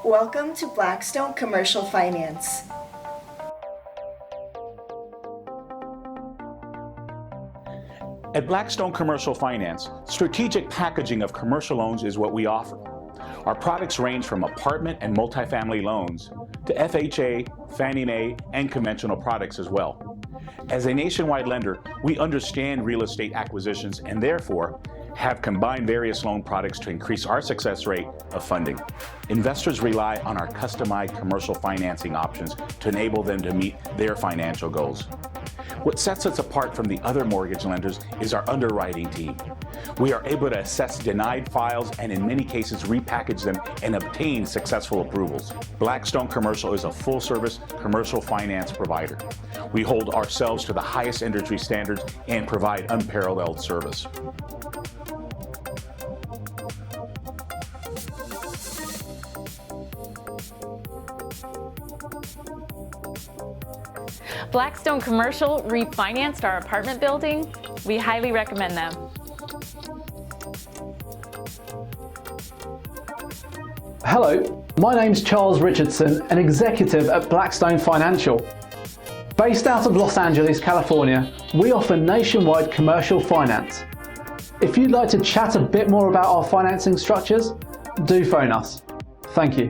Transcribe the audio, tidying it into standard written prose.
Welcome to Blackstone Commercial Finance. At Blackstone Commercial Finance, strategic packaging of commercial loans is what we offer. Our products range from apartment and multifamily loans to FHA, Fannie Mae, and conventional products as well. As a nationwide lender, we understand real estate acquisitions and therefore have combined various loan products to increase our success rate of funding. Investors rely on our customized commercial financing options to enable them to meet their financial goals. What sets us apart from the other mortgage lenders is our underwriting team. We are able to assess denied files and in many cases repackage them and obtain successful approvals. Blackstone Commercial is a full-service commercial finance provider. We hold ourselves to the highest industry standards and provide unparalleled service. Blackstone Commercial refinanced our apartment building. We highly recommend them. Hello, my name's Charles Richardson, an executive at Blackstone Financial. Based out of Los Angeles, California, we offer nationwide commercial finance. If you'd like to chat a bit more about our financing structures, do phone us. Thank you.